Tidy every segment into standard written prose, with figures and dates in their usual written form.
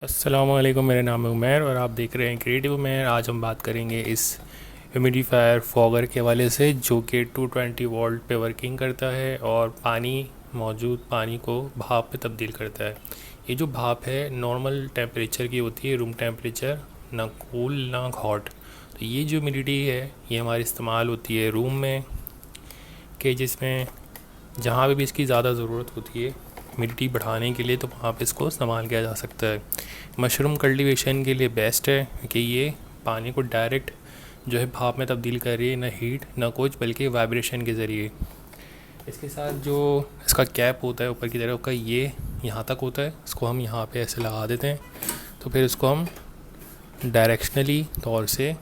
अस्सलामुअलैकुम, मेरा नाम है उमैर और आप देख रहे हैं क्रिएटिव उमैर। आज हम बात करेंगे इस ह्यूमिडिफायर फॉगर के हवाले से, जो कि 220 वोल्ट पे वर्किंग करता है और मौजूद पानी को भाप में तब्दील करता है। ये जो भाप है नॉर्मल टेम्परेचर की होती है, रूम टेम्परेचर, ना कूल ना हॉट। तो ये जो ह्यूमिडिटी है ये हमारी इस्तेमाल होती है रूम में, कि जिसमें जहाँ पे भी इसकी ज़्यादा ज़रूरत होती है ह्यूमिडिटी बढ़ाने के लिए, तो वहाँ पे इसको इस्तेमाल किया जा सकता है। मशरूम कल्टीवेशन के लिए बेस्ट है कि ये पानी को डायरेक्ट जो है भाप में तब्दील कर रही है, ना हीट ना कुछ, बल्कि वाइब्रेशन के ज़रिए। इसके साथ जो इसका कैप होता है ऊपर की तरफ का, ये यहाँ तक होता है, इसको हम यहाँ पे ऐसे लगा देते हैं, तो फिर इसको हम डायरेक्शनली तौर से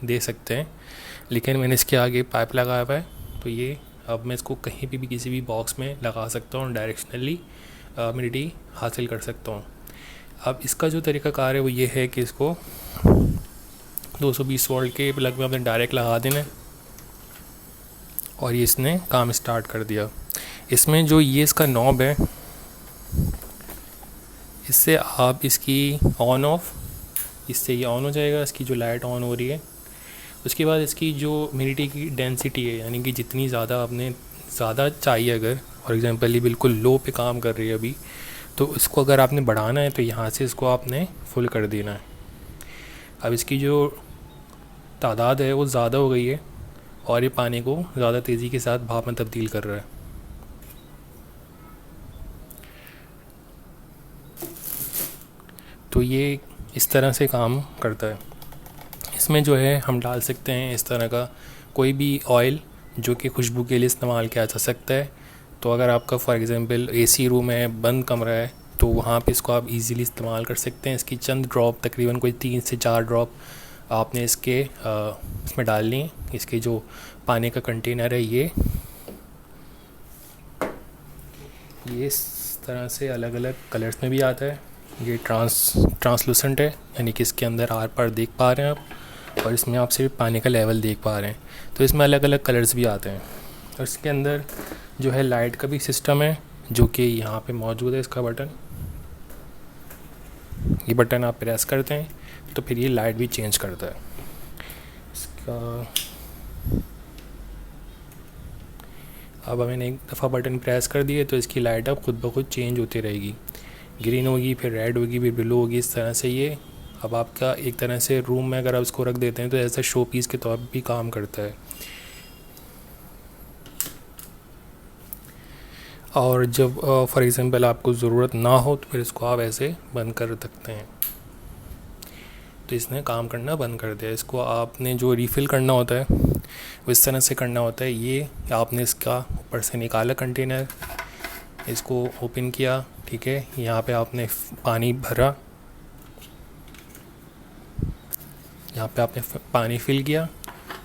दे सकते हैं। लेकिन मैंने इसके आगे पाइप लगाया हुआ है, तो ये अब मैं इसको कहीं पे भी किसी भी बॉक्स में लगा सकता हूँ, डायरेक्शनली ह्यूमिडिटी हासिल कर सकता हूँ। अब इसका जो तरीक़ाकार है वो ये है कि इसको 220 वोल्ट के प्लग में आपने डायरेक्ट लगा देना है और ये इसने काम स्टार्ट कर दिया। इसमें जो ये इसका नॉब है, इससे आप इसकी ऑन ऑफ, इससे ये ऑन हो जाएगा, इसकी जो लाइट ऑन हो रही है। उसके बाद इसकी जो ह्यूमिडिटी की डेंसिटी है, यानी कि जितनी ज़्यादा आपने ज़्यादा चाहिए, अगर फॉर एग्जांपल ये बिल्कुल लो पे काम कर रही है अभी, तो इसको अगर आपने बढ़ाना है तो यहाँ से इसको आपने फुल कर देना है। अब इसकी जो तादाद है वो ज़्यादा हो गई है और ये पानी को ज़्यादा तेज़ी के साथ भाप में तब्दील कर रहा है। तो ये इस तरह से काम करता है। इसमें जो है हम डाल सकते हैं इस तरह का कोई भी ऑयल जो कि खुशबू के लिए इस्तेमाल किया जा सकता है। तो अगर आपका फॉर एग्ज़ाम्पल एसी रूम है, बंद कमरा है, तो वहाँ पे इसको आप इजीली इस्तेमाल कर सकते हैं। इसकी चंद ड्रॉप, तकरीबन कोई 3 से 4 ड्रॉप आपने इसमें डालनी है। इसके जो पानी का कंटेनर है ये इस तरह से अलग अलग कलर्स में भी आता है। ये ट्रांसलूसेंट है, यानी कि इसके अंदर आर पार देख पा रहे हैं आप, और इसमें आप सिर्फ पानी का लेवल देख पा रहे हैं। तो इसमें अलग अलग कलर्स भी आते हैं। और इसके अंदर जो है लाइट का भी सिस्टम है, जो कि यहाँ पे मौजूद है। इसका बटन, ये बटन आप प्रेस करते हैं तो फिर ये लाइट भी चेंज करता है। इसका अब मैंने एक दफ़ा बटन प्रेस कर दिए तो इसकी लाइट अब खुद ब खुद चेंज होती रहेगी। ग्रीन होगी, फिर रेड होगी, फिर ब्लू होगी। इस तरह से ये अब आपका एक तरह से रूम में अगर आप इसको रख देते हैं तो ऐसा शो पीस के तौर पर भी काम करता है। और जब फॉर एग्ज़ाम्पल आपको ज़रूरत ना हो तो फिर इसको आप ऐसे बंद कर सकते हैं। तो इसने काम करना बंद कर दिया। इसको आपने जो रीफ़िल करना होता है वो इस तरह से करना होता है। ये आपने इसका ऊपर से निकाला कंटेनर, इसको ओपन किया, ठीक है। यहाँ पे आपने पानी भरा, यहाँ पे आपने पानी फिल किया,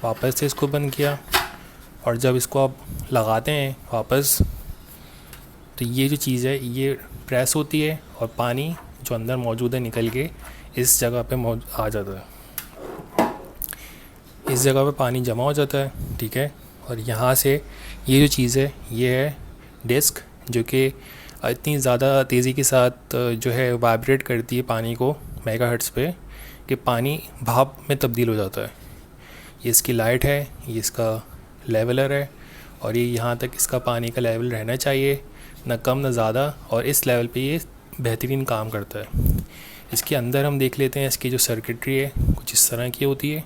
वापस से इसको बंद किया, और जब इसको आप लगाते हैं वापस, तो ये जो चीज़ है ये प्रेस होती है और पानी जो अंदर मौजूद है निकल के इस जगह पे आ जाता है। इस जगह पे पानी जमा हो जाता है, ठीक है। और यहाँ से ये जो चीज़ है ये है डिस्क, जो कि इतनी ज़्यादा तेज़ी के साथ जो है वाइब्रेट करती है पानी को मेगाहर्ट्ज़ पे, कि पानी भाप में तब्दील हो जाता है। ये इसकी लाइट है, ये इसका लेवलर है, और ये यहाँ तक इसका पानी का लेवल रहना चाहिए, ना कम ना ज़्यादा, और इस लेवल पे ये बेहतरीन काम करता है। इसके अंदर हम देख लेते हैं। इसकी जो सर्किटरी है कुछ इस तरह की होती है,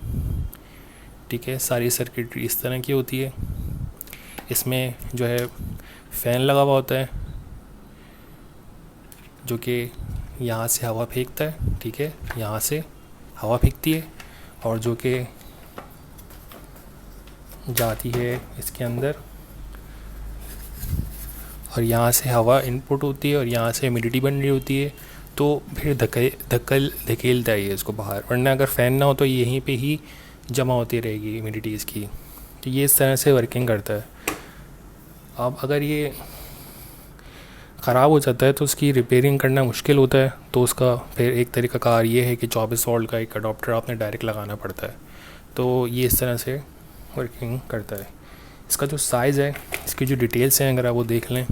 ठीक है। सारी सर्किटरी इस तरह की होती है। इसमें जो है फ़ैन लगा हुआ होता है, जो कि यहाँ से हवा फेंकता है, ठीक है। यहाँ से हवा फेंकती है और जो कि जाती है इसके अंदर, और यहाँ से हवा इनपुट होती है और यहाँ से ह्यूमिडिटी बन रही होती है। तो फिर धकेलता है ये इसको बाहर, वरना अगर फ़ैन ना हो तो यहीं पे ही जमा होती रहेगी ह्यूमिडिटी इसकी। तो ये इस तरह से वर्किंग करता है। अब अगर ये ख़राब हो जाता है तो उसकी रिपेयरिंग करना मुश्किल होता है, तो उसका फिर एक तरीक़ाकार ये है कि 24 वोल्ट का एक अडोप्टर आपने डायरेक्ट लगाना पड़ता है। तो ये इस तरह से वर्किंग करता है। इसका जो साइज़ है, इसकी जो डिटेल्स हैं अगर आप वो देख लें,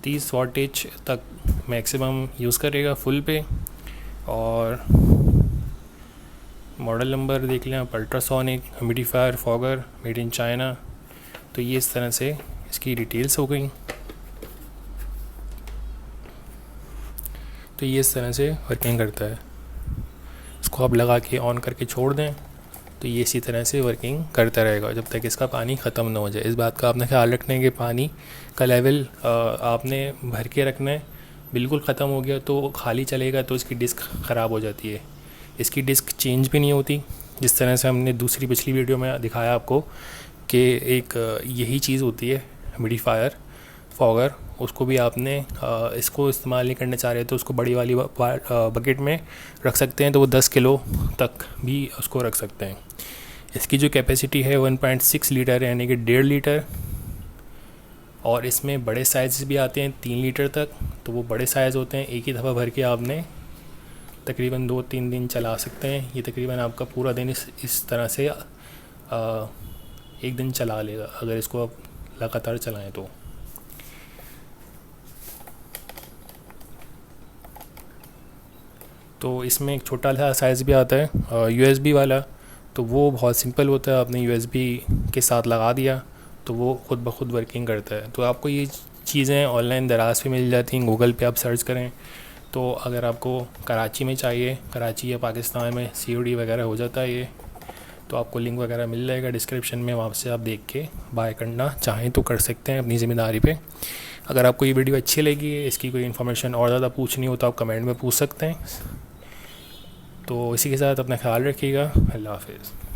30 वाटेज तक मैक्सिमम यूज़ करेगा फुल पे। और मॉडल नंबर देख लें आप, ultrasonic humidifier fogger made in China. तो ये इस तरह से इसकी डिटेल्स हो गई। तो ये इस तरह से वर्किंग करता है। इसको आप लगा के ऑन करके छोड़ दें तो ये इसी तरह से वर्किंग करता रहेगा जब तक इसका पानी ख़त्म ना हो जाए। इस बात का आपने ख्याल रखना है कि पानी का लेवल आपने भर के रखना है। बिल्कुल ख़त्म हो गया तो खाली चलेगा तो इसकी डिस्क ख़राब हो जाती है। इसकी डिस्क चेंज भी नहीं होती, जिस तरह से हमने दूसरी पिछली वीडियो में दिखाया आपको कि एक यही चीज़ होती है ह्यूमिडिफायर फॉगर। उसको भी आपने इसको इस्तेमाल नहीं करना चाह रहे तो उसको बड़ी वाली बकेट में रख सकते हैं, तो वो 10 किलो तक भी उसको रख सकते हैं। इसकी जो कैपेसिटी है 1.6 लीटर यानी कि 1.5 लीटर। और इसमें बड़े साइज़ भी आते हैं 3 लीटर तक। तो वो बड़े साइज़ होते हैं, एक ही दफ़ा भर के आपने तकरीबन 2-3 दिन चला सकते हैं। ये तकरीबन आपका पूरा दिन इस तरह से एक दिन चला लेगा अगर इसको आप लगातार चलाएं तो। तो इसमें एक छोटा सा साइज़ भी आता है USB वाला, तो वो बहुत सिंपल होता है। आपने USB के साथ लगा दिया तो वो ख़ुद ब खुद वर्किंग करता है। तो आपको ये चीज़ें ऑनलाइन दराज पे मिल जाती हैं, गूगल पे आप सर्च करें। तो अगर आपको कराची में चाहिए, कराची या पाकिस्तान में COD वगैरह हो जाता है ये, तो आपको लिंक वगैरह मिल जाएगा डिस्क्रिप्शन में, वहाँ से आप देख के बाय करना चाहें तो कर सकते हैं अपनी ज़िम्मेदारी पे। अगर आपको ये वीडियो अच्छी लगी है, इसकी कोई इन्फॉर्मेशन और ज़्यादा पूछनी हो तो आप कमेंट में पूछ सकते हैं। तो इसी के साथ अपना ख्याल रखिएगा। अल्लाह हाफ़िज़।